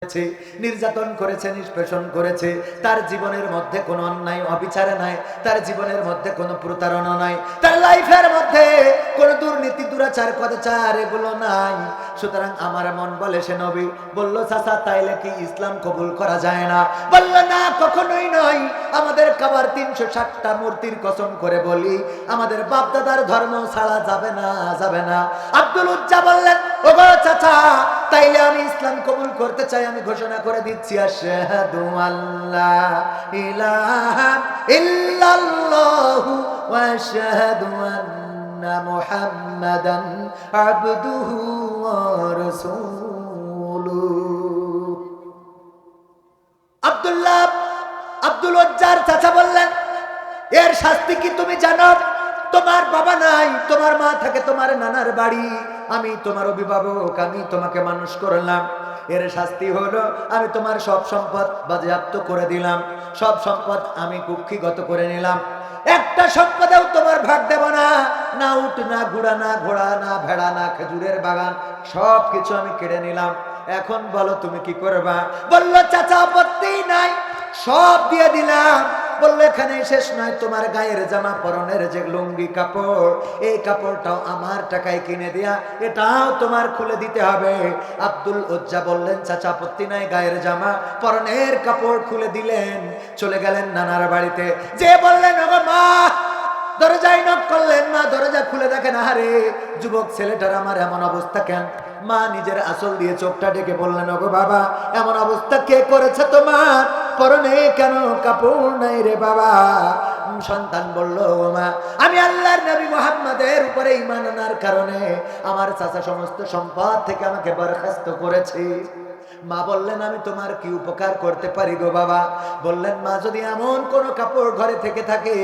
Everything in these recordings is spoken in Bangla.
নির্যাতন করেছে, নিষ্পেষণ করেছে, তার জীবনের মধ্যে কোনো অন্যায় অবিচার নাই, তার জীবনের মধ্যে কোনো প্রতারণা নাই, তার লাইফের মধ্যে কোনো দুর্নীতি দুরাচার কদাচার এগুলো নাই। সুতরাং আমার মন বলে সে নবী বলল, চাচা তাইলে কি ইসলাম কবুল করা যায় না? বলল না, কখনোই নয়। আমাদের কাবার ৩৬০টা মূর্তির কসম করে বলি, আমাদের বাপদাদার ধর্ম ছাড়া যাবে না, যাবে না। আব্দুল উজ্জা বললেন, ওগো চাচা, তাইলে আমি ইসলাম কবুল করতে চাই। আমি ঘোষণা করে দিচ্ছি, আশহাদু আল্লা ইলাহা ইল্লাল্লাহু ওয়া আশহাদু আন্না মুহাম্মাদান আবদুহু ওয়া রাসূলুহু। আব্দুল উজ্জার চাচা বললেন, এর শাস্তি কি তুমি জানো? তোমার বাবা নাই, তোমার মা থাকে তোমার নানার বাড়ি, আমি তোমার অভিভাবক, আমি তোমাকে মানুষ করলাম। এর শাস্তি হলো আমি তোমার সব সম্পদ বাজেয়াপ্ত করে দিলাম, সব সম্পদ আমি কুক্ষিগত করে নিলাম। একটা সম্পদেও তোমার ভাগ দেব না, না উট, না ঘোড়া, না ঘোড়া, না ভেড়া, না খেজুরের বাগান, সব কিছু আমি কেড়ে নিলাম। এখন বলো তুমি কি করবা? বলল, চাচা আপত্তি নাই, সব দিয়ে দিলাম। বললো, এখানে শেষ নয়, তোমার গায়ের জামা, পরনের যে লুঙ্গি কাপড়, এই কাপড়টাও আমার টাকায় কিনে দেয়া, এটাও তোমার খুলে দিতে হবে। আব্দুল উজ্জা বললেন, চাচা আপত্তি নাই, গায়ের জামা পরনের কাপড় খুলে দিলেন, চলে গেলেন নানার বাড়িতে। যে বললেন, ওগো মা, দরজায় নক করলেন, মা দরজা খুলে দেখেন, আরে যুবক ছেলেটার আমার এমন অবস্থা কেন? মা নিজের আঁচল দিয়ে চোখটা ডেকে বললেন, ওগো বাবা, এমন অবস্থা কে করেছে তোমার? পরনে কেন কাপড় নাই রে বাবা? সন্তান বলল, ও মা, আমি আল্লাহর নবী মুহাম্মাদের উপরে ঈমান আনার কারণে আমার চাচা সমস্ত সম্পদ থেকে আমাকে বরখাস্ত করেছে। মা বললেন, আমি তোমার কি উপকার করতে পারি গো বাবা? বললেন, মা, যদি এমন কোন কাপড় ঘরে থেকে থাকে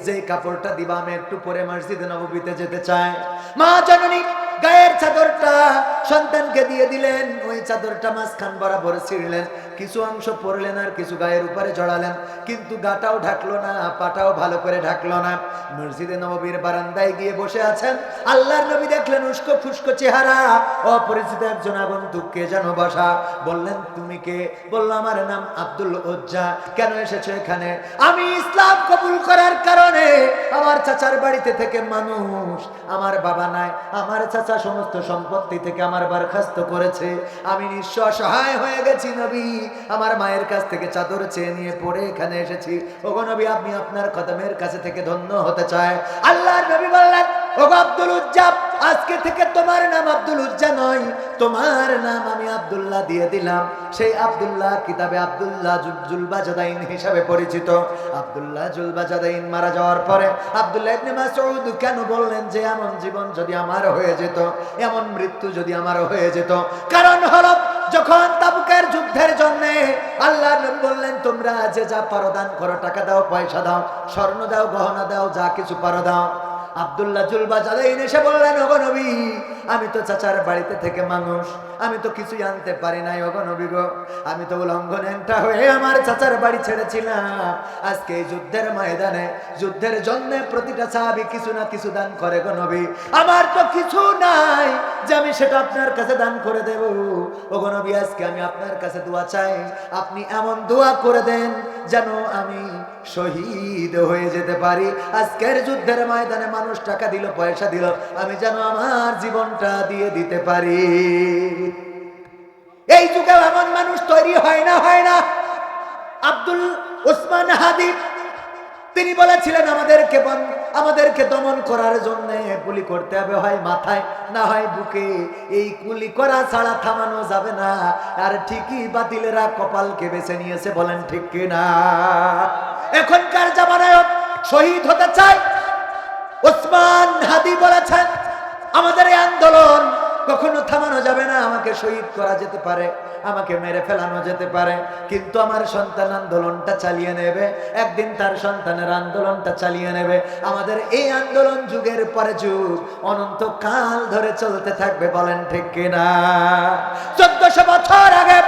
যে কাপড়টা দিবা, আমি একটু পরে মসজিদে নববীতে যেতে চাই। মা জননী গায়ের চাদরটা সন্তানকে দিয়ে দিলেন, ওই চাদরটা মাঝখান বরাবর ছিঁড়লেন, কিছু অংশ পরলেন আর কিছু গায়ের উপরে জড়ালেন, কিন্তু গাটাও ঢাকলো না, পাটাও ভালো করে ঢাকলো না। মসজিদে নববীর বারান্দায় গিয়ে বসে আছেন, আল্লাহর নবী দেখলেন উস্কো খুস্কো চেহারা, অপরিচিত একজন আগন্তুককে যেন বসা। বললেন, তুমি কে? বলল, আমার নাম আব্দুল উজ্জা। কেন এসেছো এখানে? আমি ইসলাম কবুল করার কারণে আমার চাচার বাড়িতে থেকে মানুষ, আমার বাবা নাই, আমার চাচা সমস্ত সম্পত্তি থেকে আমার বরখাস্ত করেছে, আমি নিঃস্ব অসহায় হয়ে গেছি নবী, আমার মায়ের কাছ থেকে চাদর চেয়ে নিয়ে পড়ে এখানে এসেছি। ওগো নবী, আপনি আপনার কদমের কাছে থেকে ধন্য হতে চায়। আল্লাহর নবী বললেন, ওগো আব্দুল উজ্জা, আজকে থেকে তোমার নাম আব্দুল উজ্জা নয়, তোমার নাম আমি আব্দুল্লাহ দিয়ে দিলাম। সেই আব্দুল্লাহ কিতাবে আব্দুল্লাহ জুলবাজাদাইন হিসাবে পরিচিত। আব্দুল্লাহ জুলবাজাদাইন মারা যাওয়ার পরে আব্দুল্লাহ ইবনে মাসউদ কেন বললেন যে এমন জীবন যদি আমার হয়ে যেত, এমন মৃত্যু যদি আমার হয়ে যেত? কারণ হলো, যখন তাবুকের যুদ্ধের জন্য আল্লাহর নবী বললেন, তোমরা যে যা পারো দান করো, টাকা দাও, পয়সা দাও, স্বর্ণ দাও, গহনা দাও, যা কিছু পারো দাও। আব্দুল্লাহ জুলবাজাদাইন এসে বললেন, ওগো নবী, আমি তো চাচার বাড়িতে থেকে মানুষ, আমি তো কিছুই আনতে পারি নাই। ওগো নবী গো, আমি তো উলঙ্ঘনটা হয়ে আমার চাচার বাড়ি ছেড়েছিলাম। আজকে এই যুদ্ধের ময়দানে, যুদ্ধের জন্য প্রতিটা সাহাবী কিছু না কিছু দান করে গো নবী, আমার তো কিছু নাই যে আমি সেটা আপনার কাছে দান করে দেব। ওগো নবী, আজকে আমি আপনার কাছে দোয়া চাই, আপনি এমন দোয়া করে দেন যেন আমি শহীদ হয়ে যেতে পারি। আজকের যুদ্ধের ময়দানে মানুষ টাকা দিল, পয়সা দিল, আমি যেন আমার জীবনটা দিয়ে দিতে পারি। এই যুগে এমন মানুষ তৈরি হয় না, হয় না। আব্দুল ওসমান হাদি তিনি বলেছিলেন, আমাদেরকে দমন করার জন্য গুলি করতে হবে, হয় মাথায় না হয় বুকে, এই গুলি করা ছাড়া থামানো যাবে না। আর ঠিকই বাতিলেরা কপালকে বেছে নিয়েছে, বলেন ঠিক কিনা? এখনকার জামানায় শহীদ হতে চাই। ওসমান হাদি বলেছেন, আমাদের এই আন্দোলন কখনো থামানো যাবে না, আমাকে শহীদ করা যেতে পারে, আমাকে মেরে ফেলানো যেতে পারে, কিন্তু আমার সন্তান আন্দোলনটা চালিয়ে নেবে, একদিন তার সন্তানের আন্দোলনটা চালিয়ে নেবে। আমাদের এই আন্দোলন যুগের পরে যুগ অনন্তকাল ধরে চলতে থাকবে, বলেন ঠিক কিনা? 1400 বছর আগে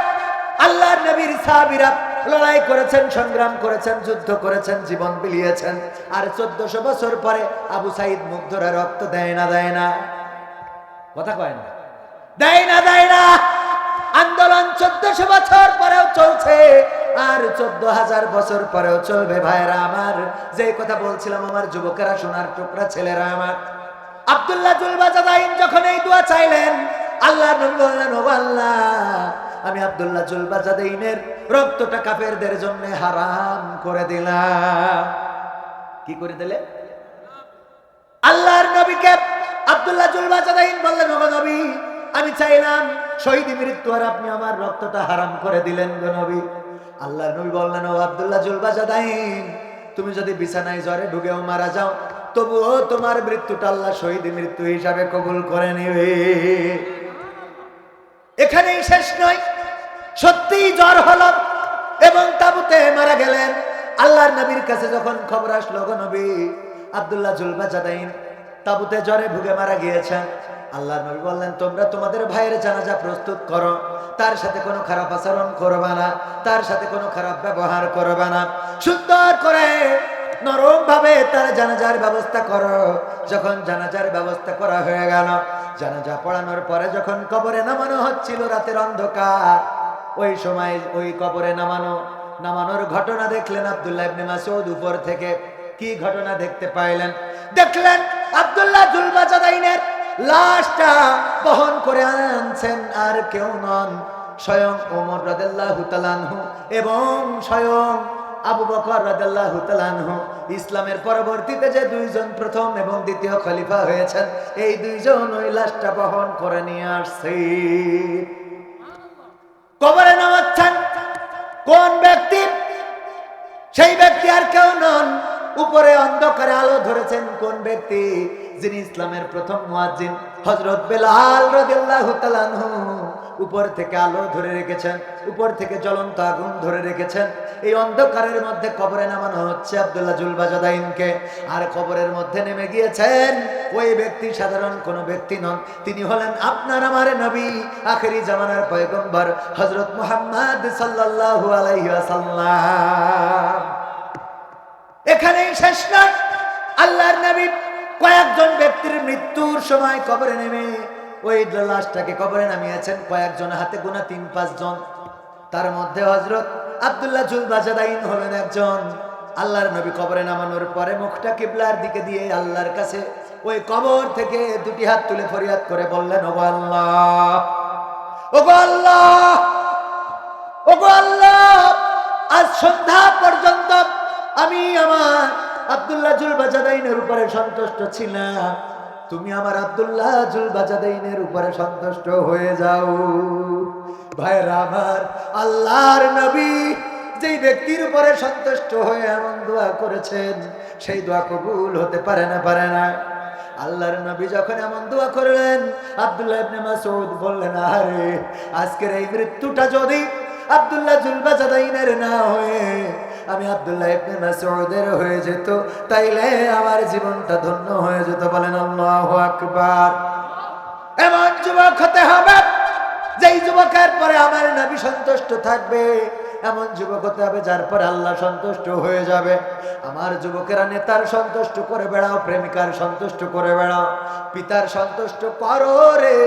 আল্লাহর নবীর সাহাবীরা লড়াই করেছেন, সংগ্রাম করেছেন, যুদ্ধ করেছেন, জীবন বিলিয়েছেন। আর 1400 বছর পরে আবু সাইদ মুগ্ধরা রক্ত দেয় না, দেয় না? কথা কয় না, দেয় না, দেয় না? আন্দোলন 1400 বছর পরেও চলছে, আর 14,000 বছর পরেও চলবে। ভাইরা আমার, যে কথা বলছিলাম, আমার যুবকেরা, সোনার টুকরা ছেলেরা আমার, আব্দুল্লাহ জুলবাজাদাইন যখন এই দোয়া চাইলেন, আল্লাহ নবী বললেন, ও আল্লাহ, আমি আব্দুল্লাহ জুলবাজাদাইনের রক্তটা কাফেরদের জন্য হারাম করে দিলাম। কি করে দিলে? আল্লাহর নবীকে আব্দুল্লাহ জুলবাজাদাইন বললেন, ও নবী, আমি চাইলাম শহীদ মৃত্যু, আর আপনি আমার রক্তটা হারাম করে দিলেন গো নবী। আল্লাহর নবী বললেন, ও আব্দুল্লাহ জুলবাজাদাইন, তুমি যদি বিছানায় জ্বরে ঢুকেও মারা যাও, তবুও তোমার মৃত্যুটা আল্লাহ শহীদ মৃত্যু হিসাবে কবুল করে নেবে। এখানেই শেষ নয়, সত্যি জ্বর হলো এবং তাবুতে মারা গেলেন। আল্লাহর নবীর কাছে যখন খবর আসলো, গো নবী, আব্দুল্লাহ জুলবাজাদাইন তাবুতে জ্বরে ভুগে মারা গিয়েছেন, আল্লাহর নবী বললেন, তোমরা তোমাদের ভাইয়ের জানাজা প্রস্তুত করো, তার সাথে কোনো খারাপ আচরণ করবে না, তার সাথে কোনো খারাপ ব্যবহার করবে না, সুন্দর করে নরম ভাবে তার জানাজার ব্যবস্থা করো। যখন জানাজার ব্যবস্থা করা হয়ে গেল, জানাজা পড়ানোর পরে যখন কবরে নামানো হচ্ছিল, রাতের অন্ধকার, ওই সময় ওই কবরে নামানোর ঘটনা দেখলেন আব্দুল্লাহ ইবনে মাসউদ উপর থেকে। কি ঘটনা দেখতে পাইলেন? দেখলেন আব্দুল্লাহ জুলবাজাদাইনের লাশটা বহন করে আনছেন আর কেউ নন, স্বয়ং ওমর রাদিয়াল্লাহু তাআলা আনহু এবং স্বয়ং আবু বকর রাদিয়াল্লাহু তাআলা আনহু। ইসলামের পরবর্তীতে যে দুইজন প্রথম এবং দ্বিতীয় খলিফা হয়েছেন, এই দুইজন ওই লাশটা বহন করে নিয়ে আসছে। কবরে নামাচ্ছেন কোন ব্যক্তি? সেই ব্যক্তি আর কেউ নন, উপরে অন্ধকারে আলো ধরেছেন কোন ব্যক্তি? যিনি ইসলামের প্রথম মুয়াজ্জিন হযরত বেলাল রাদিয়াল্লাহু তাআলা আনহু। উপর থেকে আলো ধরে রেখেছেন, উপর থেকে জ্বলন্ত আগুন ধরে রেখেছেন। এই অন্ধকারের মধ্যে কবরে নামানো হচ্ছে আব্দুল্লাহ জুলবাজাদাইনকে। আর কবরের মধ্যে নেমে গিয়েছেন ওই ব্যক্তি সাধারণ কোনো ব্যক্তি নন, তিনি হলেন আপনার আমার নবী, আখেরি জামানার পয়গম্বর হযরত মুহাম্মদ সাল্লাল্লাহু আলাইহি ওয়াসাল্লাম। এখানেই শেষ নয়, আল্লাহর নবী কয়েকজন ব্যক্তির মৃত্যুর সময় কবরে নেমে ওই লাশটাকে কবরে নামিয়েছেন কয়েকজন, হাতে গোনা 3-5 জন। তার মধ্যে হযরত আব্দুল্লাহ জুলবাজাদাইন হলেন একজন। আল্লাহর নবী কবরে নামানোর পরে মুখটা কিবলার দিকে দিয়ে আল্লাহর কাছে ওই কবর থেকে দুটি হাত তুলে ফরিয়াদ করে বললেন, ওগো আল্লাহ, ওগো আল্লাহ, ওগো আল্লাহ, আজ সন্ধ্যা পর্যন্ত আমি আমার আব্দুল্লাহ জুলবাজাদাইনের উপরে সন্তুষ্ট ছিলাম, তুমি আমার আব্দুল্লাহ জুলবাজাদাইনের উপরে সন্তুষ্ট হয়ে যাও। ভাইরা আমার, আল্লাহর নবী যেই ব্যক্তির উপরে সন্তুষ্ট হয়ে এমন দোয়া করেছেন, সেই দোয়া কবুল হতে পারে না, পারে না। আল্লাহর নবী যখন এমন দোয়া করলেন, আব্দুল্লাহ ইবনে মাসউদ বললেন, আরে আজকের এই মৃত্যুটা যদি আব্দুল্লাহ জুলবাজাদাইনের না হয়ে আমি আব্দুল্লাহ ইবনে মাসউদের হয়ে যেত, তাইলে আমার জীবনটা ধন্য হয়ে যেত। বলেন আল্লাহু আকবার। এমন যুবক হতে হবে যেই যুবকের পরে আমার নবী সন্তুষ্ট থাকবে, এমন যুবক হতে হবে যার পরে আল্লাহ সন্তুষ্ট হয়ে যাবে। আমার যুবকেরা নেতার সন্তুষ্ট করে বেড়াও, প্রেমিকার সন্তুষ্ট করে বেড়াও, পিতার সন্তুষ্ট করো রে,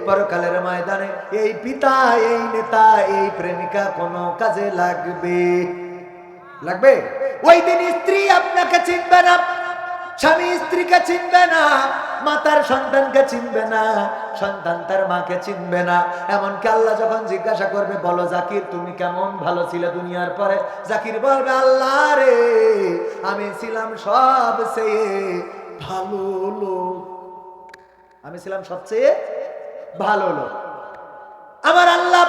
পরকালের ময়দানে এই পিতা, এই নেতা, এই প্রেমিকা কোনো কাজে লাগবে? লাগবে? ওই দিন স্ত্রী আপনাকে চিনবে না, স্বামী স্ত্রীকে চিনবে না, মাতার সন্তানকে চিনবে না, সন্তান তার মাকে চিনবে না। এমনকি আল্লাহ যখন জিজ্ঞাসা করবে, বলো জাকির তুমি কেমন ভালো ছিলে দুনিয়ার পরে, জাকির বলবে, আল্লাহ রে, আমি ছিলাম সবচেয়ে ভালো লোক, আমি ছিলাম সবচেয়ে ভালো লোক। আমার আল্লাহ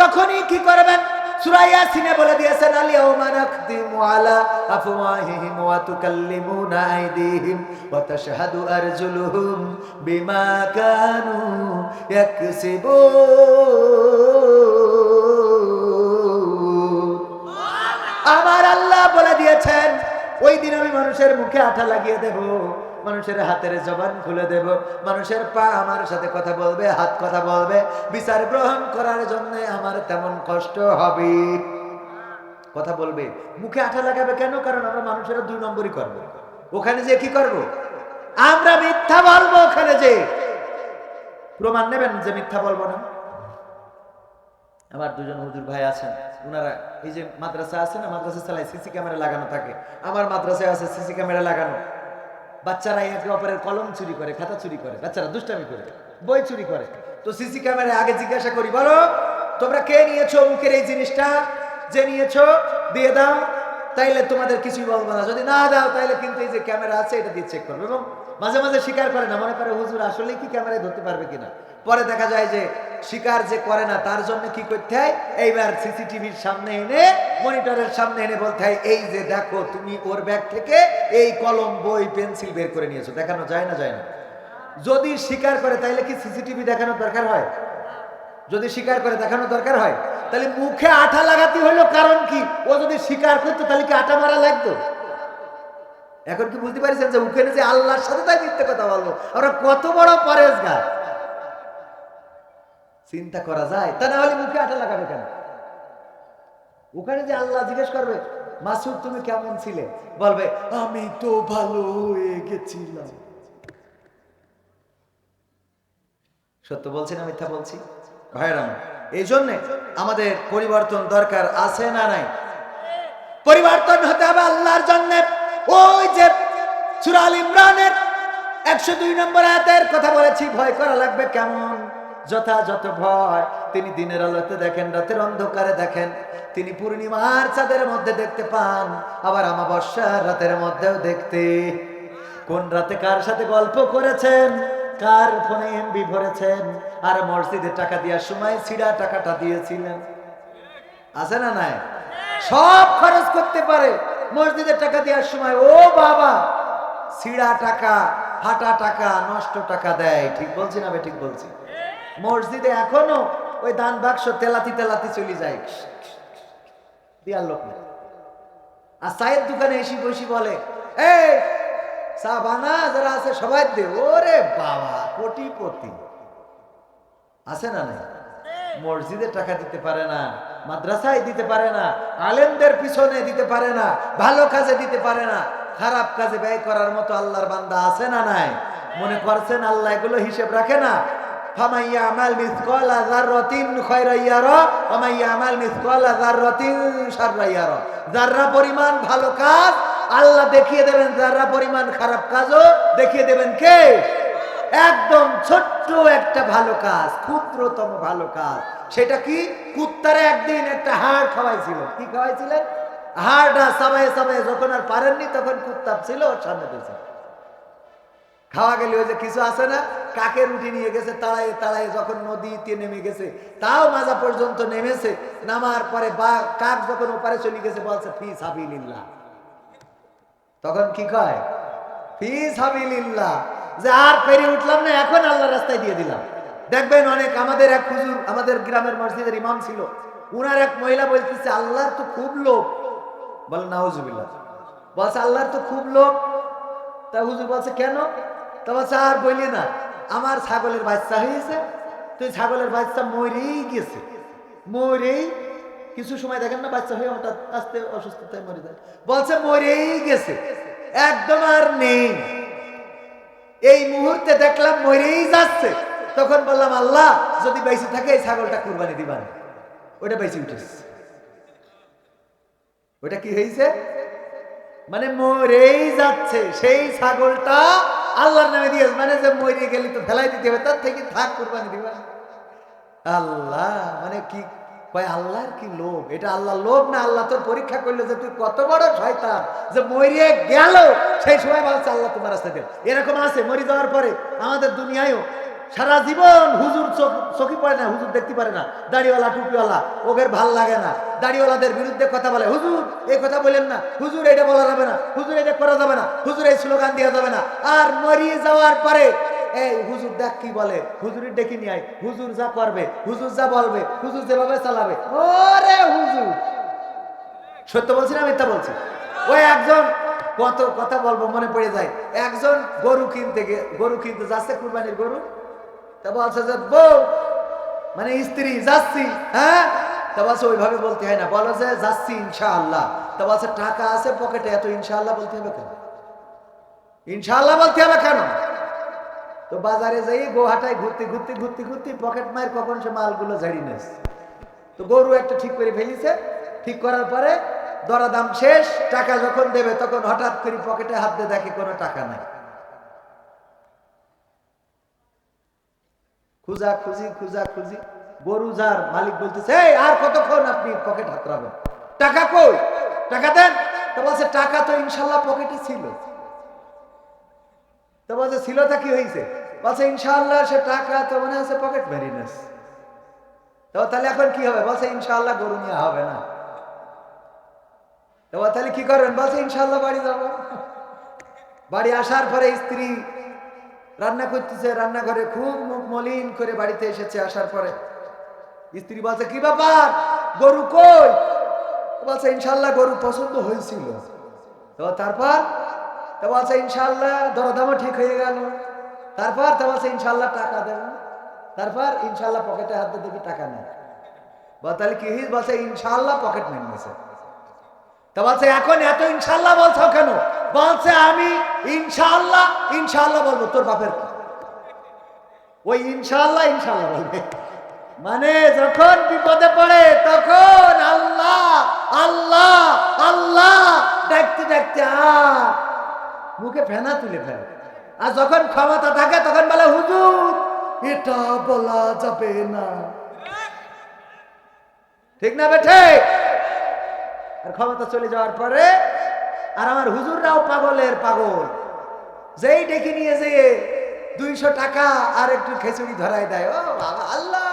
তখনই কি করবেন? সূরা ইয়াসিনে বলে দিয়েছেন, আল-ইয়াওমা নাখতিমু আলা আফওয়াহিহিম ওয়া তুকাল্লিমুনা আইদিহিম ওয়া তাশহাদু আরজুলুহুম বিমা কানু ইয়াকসিবুন। আমার আল্লাহ বলে দিয়েছেন, ওই দিন আমি মানুষের মুখে আঠা লাগিয়ে দেব, মানুষের হাতের জবান খুলে দেব, মানুষের পা আমার সাথে কথা বলবে, হাত কথা বলবে, বিচার গ্রহণ করার জন্য আমার তেমন কষ্ট হবে। কথা বলবে, মুখে আঠা লাগাবে কেন? কারণ আমরা মানুষেরা 2 নম্বরই করব। ওখানে যে কি করব? আমরা মিথ্যা বলবো। ওখানে যে প্রমাণ নেবেন যে মিথ্যা বলবো না, আমার দুজন হুজুর ভাই আছেন, ওনারা এই যে মাদ্রাসা আছে না, মাদ্রাসা চালায় সিসি ক্যামেরা লাগানো থাকে। আমার মাদ্রাসায় আছে সিসি ক্যামেরা লাগানো। বাচ্চারা একে অপরের কলম চুরি করে, খাতা চুরি করে, বাচ্চারা দুষ্টামি করে, বই চুরি করে। তো সিসি ক্যামেরা আগে জিজ্ঞাসা করি, বলো তোমরা কে নিয়েছো মুখের এই জিনিসটা, যে নিয়েছো দিয়ে দাও, তাইলে তোমাদের কিছুই বলবো না। যদি না দাও তাইলে কিন্তু এই যে ক্যামেরা আছে এটা দিয়ে চেক করবে। এবং মাঝে মাঝে স্বীকার করে না, মনে করে হুজুর আসলেই কি ক্যামেরায় ধরতে পারবে কিনা। পরে দেখা যায় যে স্বীকার যে করে না তার জন্য কি করতে হয়, এইবার সিসিটিভির সামনে এনে, মনিটরের সামনে এনে বলতে হয়, এই যে দেখো তুমি ওর ব্যাগ থেকে এই কলম বই পেন্সিল বের করে নিয়েছো। দেখানো যায় না, যায় না? যদি স্বীকার করে তাইলে কি সিসিটিভি দেখানোর দরকার হয়? যদি স্বীকার করে দেখানো দরকার হয়? তাহলে মুখে আঠা লাগাতে হলো কারণ কি? ও যদি স্বীকার করতো তাহলে কি আঠা মারা লাগতো? এখন কি বুঝতে পারছেন যে ওখানে যে আল্লাহর সাথে তাই মিথ্যে কথা বলবো, আমরা কত বড় পরেজগার চিন্তা করা যায়? তা না হলে মুখে আঠা লাগাবে কেন? ওখানে যে আল্লাহ জিজ্ঞেস করবে, মাসুদ তুমি কেমন ছিলে, বলবে আমি তো ভালো হয়ে গেছিলাম। সত্য বলছি না মিথ্যা বলছি ভাইরা? এই জন্যে আমাদের পরিবর্তন দরকার আছে না নাই? পরিবর্তন হতে হবে আল্লাহর জন্য। ওই যে সূরা আল ইমরানের 102 নম্বর আয়াতের কথা বলেছি, ভয় করা লাগবে কেমন? যথাযথ ভয়। তিনি দিনের আলোতে দেখেন, রাতের অন্ধকারে দেখেন। তিনি পূর্ণিমার চাঁদের মধ্যে দেখতে পান, আবার অমাবস্যার রাতের মধ্যেও দেখতে। কোন রাতে কার সাথে গল্প করেছেন, কার ফোনে এমবি ভরেছেন, আর মসজিদে টাকা দেওয়ার সময় ছিঁড়া টাকাটা দিয়েছিলেন, আছে না নাই? সব খরচ করতে পারে মসজিদের টাকা দেওয়ার সময়। ও বাবা, ছিঁড়া টাকা, ফাটা টাকা, নষ্ট টাকা দেয়। ঠিক বলছি না ঠিক বলছি? মসজিদে এখনো ওই দান বাক্স তেলাতি তেলাতি চলে যায়, দেওয়ার লোক না। আর চায়ের দোকানে এসে বসি বলে, এই চা বানা, যারা আছে সবাই দে। ওরে বাবা, কোটিপতি আছে না নাই? মসজিদে টাকা দিতে পারে না, মাদ্রাসায় দিতে পারে না, আলেমদের পিছনে দিতে পারে না, ভালো কাজে দিতে পারে না, খারাপ কাজে ব্যয় করার মতো আল্লাহর বান্দা আছে না নাই? মনে করছেন আল্লাহ এগুলো হিসেব রাখে না? ফামাইয়া আমাল মিসকালা যাররাতিন খায়রান ইয়ারা ওয়া মাইয়া আমাল মিসকালা যাররাতিন শাররান ইয়ারা। যাররা পরিমাণ ভালো কাজ আল্লাহ দেখিয়ে দেবেন, যাররা পরিমাণ খারাপ কাজও দেখিয়ে দেবেন। কে? একদম ছোট্ট একটা ভালো কাজ, ক্ষুদ্রতম ভালো কাজ। সেটা কি? কুত্তারে একদিন একটা হাড় খাওয়াইছিল। কি খাওয়াইছিলেন? হাড়টা চাবায় চাবায় যখন আর পারেননি তখন কুত্তা ছিল ওর সামনে দিয়েছে, খাওয়া গেলে ওই যে কিছু আছে না, কাকের রুটি নিয়ে গেছে তাড়াই তাড়াই, যখন নদীতে নেমে গেছে তাও মাজা পর্যন্ত নেমেছে, নামার পরে বা কাক যখন ওপারে চলে গেছে বলছে ফি সাবিলিল্লাহ। তখন কি কয়? ফি সাবিলিল্লাহ, যে আর পেরে উঠলাম না, এখন আল্লাহর রাস্তায় দিয়ে দিলাম। দেখবেন অনেক, আমাদের এক হুজুর, আমাদের গ্রামের মসজিদের ইমাম ছিল, উনার এক মহিলা বলতেছে আল্লাহর তো খুব লোভ। বলে নাউজুবিল্লাহ। বলছে আল্লাহর তো খুব লোভ। তা হুজুর বলছে কেন? তা বলছে আর বললি না, আমার ছাগলের বাচ্চা হয়েছে, তো ছাগলের বাচ্চা মরেই গেছে, মরেই কিছু সময় দেখেন না বাচ্চা হয়ে হঠাৎ আস্তে অসুস্থতায় মরে যায়। বলছে মরেই গেছে, একদম আর নেই, এই মুহূর্তে দেখলাম মরেই যাচ্ছে। তখন বললাম আল্লাহ যদি বেঁচে থাকে এই ছাগলটা কুরবানি দিবান। ওটা বেঁচে উঠেছে। ওটা কি হয়েছে? মানে মরেই যাচ্ছে, সেই ছাগলটা আল্লাহর নামে দিয়ে, মানে যে মরে গেলি তো ফেলাই দিতে হবে, তার থেকে থাক কুরবানি দিবা। আল্লাহ মানে কি কয়, আল্লাহর কি লোভ? এটা আল্লাহ লোভ না, আল্লাহ তোর পরীক্ষা করলো যে তুই কত বড় শয়তান, যে মরিয়ে গেল সেই সময় বলছে আল্লাহ তোমার রাস্তায় দেব। এরকম আছে মরে যাওয়ার পরে আমাদের দুনিয়ায়ও সারা জীবন হুজুর চোখে পড়ে না, হুজুর দেখতে পারে না, দাড়িওয়ালা টুপিওয়ালা, ওদের ভাল লাগে না, দাড়িওয়ালাদের বিরুদ্ধে কথা বলে, হুজুর এই কথা বলেন না, হুজুর এটা বলা যাবে না, হুজুর এটা করা যাবে না, হুজুর এই স্লোগান দেওয়া যাবে না। আর মরিয়ে যাওয়ার পরে এই হুজুর দেখ কি বলে, হুজুরের ডেকে নিয়ে আয়, হুজুর যা করবে, হুজুর যা বলবে, হুজুর যেভাবে চালাবে। ওরে হুজুর, সত্য বলছি না মিথ্যা বলছি? ওই একজন, কত কথা বলবো মনে পড়ে যায়, একজন গরু কিনতে যাচ্ছে, কুরবানির গরু। তা বলছে যে বউ মানে স্ত্রী, যাচ্ছি। হ্যাঁ, তা বলছে ওইভাবে বলতে হয় না, বলো যে যাচ্ছি ইনশাআল্লাহ। তা বলছে টাকা আছে পকেটে, এত ইনশাআল্লাহ বলতে হবে কেন? ইনশাআল্লাহ বলতে হবে কেন? তো বাজারে যাই গোহাটায় ঘুরতে ঘুরতে পকেট মায়ের কখন সে মালগুলো ঝাড়ি নেস। তো গরু একটা ঠিক করে ফেলিছে, ঠিক করার পরে দরাদাম শেষ, টাকা যখন দেবে তখন হঠাৎ করে পকেটে হাত দিয়ে দেখে কোনো টাকা নাই। খুঁজি গরু যার মালিক বলতেছে, এই আর কতক্ষণ আপনি পকেট হাত রাখবেন, টাকা কই, টাকা দেন। তো বলছে টাকা তো ইনশাল্লাহ পকেটে ছিল। তো বলছে ছিলটা কি হয়েছে? বলছে ইনশাল্লাহ সে টাকা তো মনে হচ্ছে পকেট ভ্যারিনেস। তো তাহলে এখন কি হবে? বলছে ইনশাল্লাহ গরু নিয়ে হবে না। তো তাহলে কি করবেন? বলছে ইনশাল্লাহ বাড়ি যাবো। বাড়ি আসার পরে স্ত্রী রান্না করতেছে, রান্নাঘরে খুব মুখ মলিন করে বাড়িতে এসেছে। আসার পরে স্ত্রী বলছে, কি ব্যাপার, গরু কই? বলছে ইনশাল্লাহ গরু পছন্দ হয়েছিল। তো তারপর তো বলছে ইনশাল্লাহ দরদামও ঠিক হয়ে গেল। তারপর তো বলছে ইনশাল্লাহ টাকা দেব। তারপর ইনশাল্লাহ পকেটে হাত দিয়ে দেখি টাকা নেই। তাহলে কি? বলছে ইনশাল্লাহ পকেট মেনেছে। তো বলছে এখন এত ইনশাল্লাহ বলছো কেন? বলছে আমি ইনশাল্লাহ ইনশাল্লাহ বলবো, তোর বাপের ওই ইনশাল্লাহ ইনশাল্লাহ বলবে। মানে যখন বিপদে পড়ে তখন আল্লাহ আল্লাহ আল্লাহ ডাকতে ডাকতে আর মুখে ফেনা তুলে ফেলে। আর যখন ক্ষমতা থাকে তখন বলে হুজুর এটা বলা যাবে না। ঠিক না বেঠে? আর ক্ষমতা চলে যাওয়ার পরে আর আমার হুজুররাও পাগলের পাগল, যেই ডেকে নিয়ে যেয়ে 200 টাকা আর একটু খিচুড়ি ধরাই দেয়। ও বাবা আল্লাহ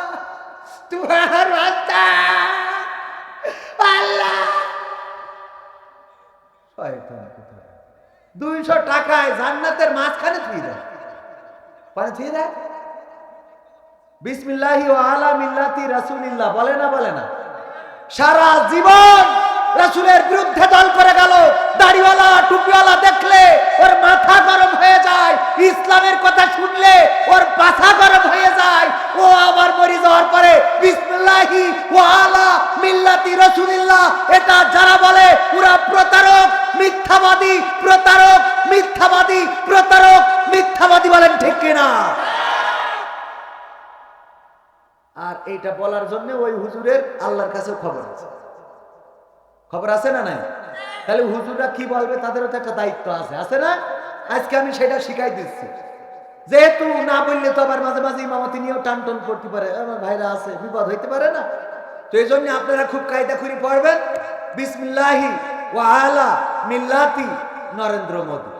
তোমার বাচ্চা আল্লাহ 200 টাকায় জান্নাতের মাঝখানে থুই দেয়। পানি থুই দেয়। বিসমিল্লাহি ওয়া আলা মিল্লাতি রাসূলিল্লাহ বলে না? বলে না? সারা জীবন রাসূলের বিরুদ্ধে দল করে গেল। দাড়িওয়ালা টুপিওয়ালা দেখলে ওর মাথা গরম হয়ে যায়, ইসলামের কথা শুনলে ওর পাছা গরম হয়ে যায়। ও আবার মরে যাওয়ার পরে বিসমিল্লাহি ওয়া আলা মিল্লাতি রাসূলিল্লাহ এটা যারা বলে পুরা প্রতারক, মিথ্যাবাদী, প্রতারক, মিথ্যাবাদী, প্রতারক, মিথ্যাবাদী। বলেন ঠিক কিনা? আর এইটা বলার জন্য ওই হুজুরের আল্লাহর কাছে খবর আছে। খবর আছে না নাই? তাহলে হুজুররা কি বলবে তাদেরও তো একটা দায়িত্ব আছে, আছে না? আজকে আমি সেটা শিখাই দিচ্ছি। যেহেতু না বললে তো আবার মাঝে মাঝে ইমামতি নিয়েও টান টান করতে পারে, আমার ভাইরা আছে, বিপদ হইতে পারে না? তো এই জন্য আপনারা খুব কায়দা করে পড়বেন বিসমিল্লাহি ওয়া আলা মিল্লাতি নরেন্দ্র মোদী।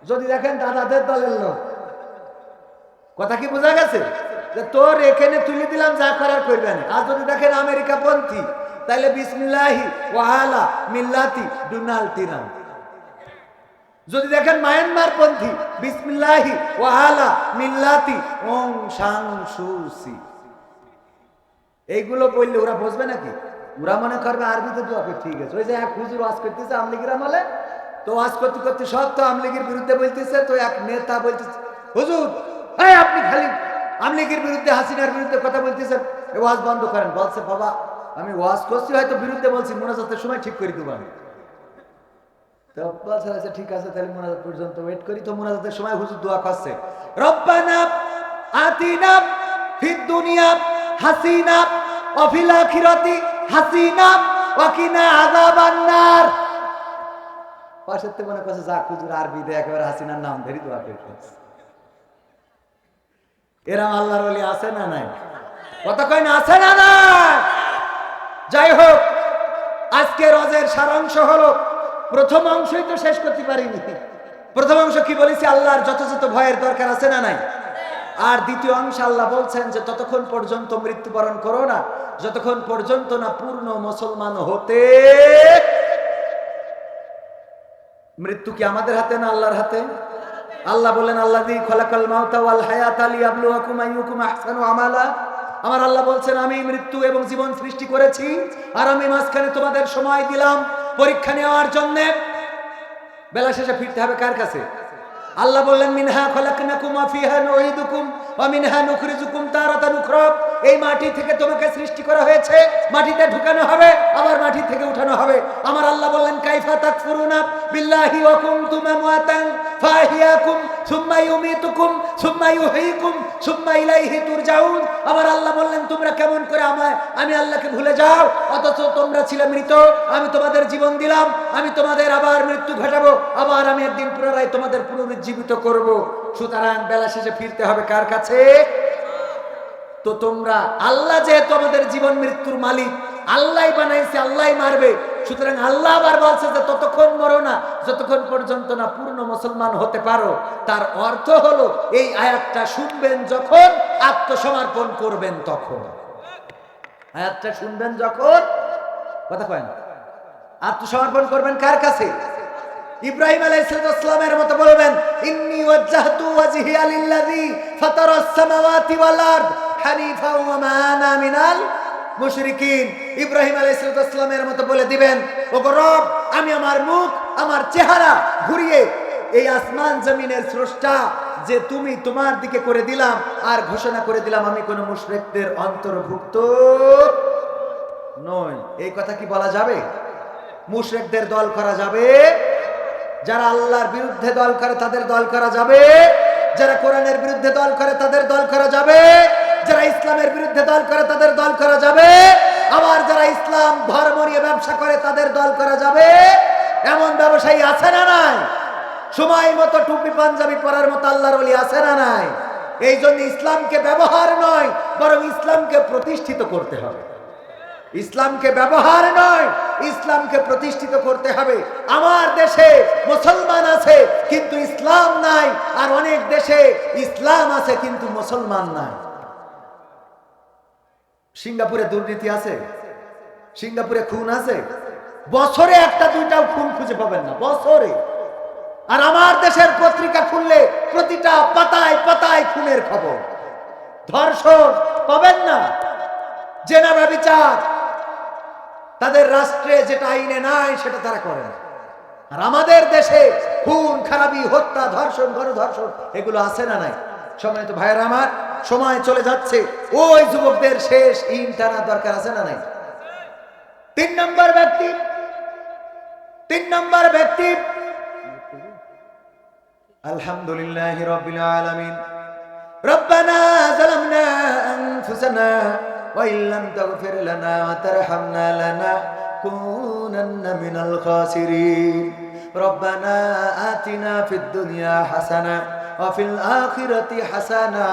যদি দেখেন দাদাদের দলের লোক, কথা কি বোঝা গেছে? যে তোর এখানে তুলে দিলাম, যা করার করবে না। আর যদি দেখেন আমেরিকা পন্থী, তাহলে বিসমিল্লাহি ওয়া আলা মিল্লাতি ডোনাল্ড ট্রাম্প। যদি দেখেন মায়ানমার পন্থী, বিসমিল্লাহি ওয়া আলা মিল্লাতি ওং সাং সু চি। এইগুলো বললে ওরা বুঝবে নাকি? ওরা মনে করবে আরবিতে দোয়া করে ঠিক আছে। ওই যে এক হুজুর ওয়াজ করতেছে আমলিগির আমলে, তো ওয়াজ করতে করতে সব তো আমলিগির বিরুদ্ধে বলতেছে। তো এক নেতা বলতেছে, হুজুর এই আপনি খালি আমলিগির বিরুদ্ধে, হাসিনার বিরুদ্ধে কথা বলতেছেন, ওয়াজ বন্ধ করেন। বলছে বাবা আমি ওয়াজ করছি, হয়তো বিরুদ্ধে বলছি, মোনাজাতের সময় ঠিক করে দেবো আমি। তো বলছে আচ্ছা ঠিক আছে, তাহলে মোনাজাত পর্যন্ত ওয়েট করি। তো মোনাজাতের সময় হুজুর দোয়া করছে, রব্বানা আতিনা ফিদ দুনিয়া হাসিনা ওয়া ফিল আখিরাতি হাসিনা ওয়া কিনা আযাবান নার। পাশেতে মনে করছে যা হুজুর আরবি দিয়ে একেবারে হাসিনার নাম ধরে দোয়া করছে। এরা আল্লাহর ওলি আছে না নাই? কথা কয় না আছে না নাই? যাই হোক, আজকের ওয়াজের সারাংশ হলো, প্রথম অংশই তো শেষ করতে পারিনি। প্রথম অংশ কি বলেছি? আল্লাহর যথাযথ ভয়ের দরকার আছে না নাই? আর দ্বিতীয় অংশ আল্লাহ বলছেন যে ততক্ষণ পর্যন্ত মৃত্যুবরণ করো না যতক্ষণ পর্যন্ত না পূর্ণ মুসলমান হতে। মৃত্যু কি আমাদের হাতে না আল্লাহর হাতে? আল্লাহ বলেন আল্লাযী খালাকাল মাউতা ওয়াল হায়াতা লিয়াবলুয়াকুম আইয়ুকুম আহসানু আমালা। আমার আল্লাহ বলছেন আমি মৃত্যু এবং জীবন সৃষ্টি করেছি, আর আমি মাঝখানে তোমাদের সময় দিলাম পরীক্ষা নেওয়ার জন্য। বেলা শেষে ফিরতে হবে কার কাছে? আল্লাহ বললেন মিনহা খালাকনাকুম ওয়া ফিহা নুঈদুকুম ওয়া মিনহা নুখরিজুকুম তারাতান উখরা। এই মাটি থেকে তোমাকে সৃষ্টি করা হয়েছে, মাটিতে ঢুকানো হবে, আবার মাটি থেকে উঠানো হবে। আমার আল্লাহ বললেন কাইফা তাকফুরুনা বিল্লাহি ওয়া কুনতুম আমওয়াতান ফাহিয়াকুম সুম্মা ইউমিতুকুম সুম্মা ইউহয়িকুম সুম্মা ইলাইহি তুরজাউন। আমার আল্লাহ বললেন তোমরা কেমন করে আমি আল্লাহকে ভুলে যাও, অথচ তোমরা ছিলে মৃত, আমি তোমাদের জীবন দিলাম, আমি তোমাদের আবার মৃত্যু ঘটাবো, আবার আমি একদিন পুনরায় তোমাদের পুনরুজ্জীবিত করব। সুতরাং বেলা শেষে ফিরতে হবে কার কাছে? তো তোমরা আল্লাহ যেহেতু আমাদের জীবন মৃত্যুর মালিক, আল্লাহ বানাইছে, আল্লাহ মারবে, সুতরাং আল্লাহ আবার বলছে যে ততক্ষণ মরো না যতক্ষণ পর্যন্ত না পূর্ণ মুসলমান হতে পারো। তার অর্থ হলো এই আয়াতটা শুনবেন যখন আত্মসমর্পণ করবেন তখন। আয়াতটা শুনবেন যখন, কথা কয় না, আত্মসমর্পণ করবেন কার কাছে? ইব্রাহিম আলাইহিস সালামের মতো বলবেন ইন্নী ওয়াজ্জাহতু ওয়াজহিয়া লিল্লাযী ফাতারাস সামাওয়াতি ওয়াল আরদ হানিফা ওয়া মা আনা মিনাল মুশরিকিন। ইব্রাহিম আলাইহিস সালামের মতো বলে দিবেন ওগো রব, আমি আমার মুখ, আমার চেহারা ঘুরিয়ে এই আসমান জমিনের স্রষ্টা যে তুমি, তোমার দিকে করে দিলাম, আর ঘোষণা করে দিলাম আমি কোন মুশরিকদের অন্তর্ভুক্ত নই। এই কথা কি বলা যাবে? মুশরিকদের দল করা যাবে? যারা আল্লাহর বিরুদ্ধে দল করে তাদের দল করা যাবে? যারা কোরআনের বিরুদ্ধে দল করে তাদের দল করা যাবে? যারা ইসলামের বিরুদ্ধে দল করে তাদের দল করা যাবে? আবার যারা ইসলাম ধর্ম নিয়ে ব্যবসা করে তাদের দল করা যাবে? এমন ব্যবসায়ী আছে না নাই? সময় মতো টুপি পাঞ্জাবি পরার মতো আল্লাহর ওলি আছে না নাই? এই জন্য ইসলামকে ব্যবহার নয়, বরং ইসলামকে প্রতিষ্ঠিত করতে হবে। ইসলামকে ব্যবহার নয়, ইসলামকে প্রতিষ্ঠিত করতে হবে। আমার দেশে মুসলমান আছে কিন্তু ইসলাম নাই, আর অনেক দেশে ইসলাম আছে কিন্তু মুসলমান নাই। সিঙ্গাপুরে দুর্নীতি আছে, সিঙ্গাপুরে খুন আছে, বছরে একটা দুইটাও খুন খুঁজে পাবেন না, বছরে। আর আমার দেশের পত্রিকা খুললে প্রতিটা পাতায় পাতায় খুনের খবর, ধর্ষণ পাবেন না, জেনা ব্যভিচার। তাদের রাষ্ট্রে যেটা আইনে নাই সেটা তারা করে। আর আমাদের দেশে খুন খারাপি, হত্যা, ধর্ষণ, গণধর্ষণ এগুলো আছে না নাই? সময় তো ভাইয়েরা আমার, সময় চলে যাচ্ছে। ওই যুবকদের শেষ ইন টানা দরকার আছে না নাই? তিন নম্বর ব্যক্তি আলহামদুলিল্লাহি রাব্বিল আলামিন। রব্বানা যালামনা আনফুসানা ওয়া ইল্লাম তাগফির লানা ওয়া তারহামনা লানাকুনান্না মিনাল খাসিরিন। রব্বানা আতিনা ফিদ দুনিয়া হাসানাহ ওয়া ফিল আখিরাতি হাসানাহ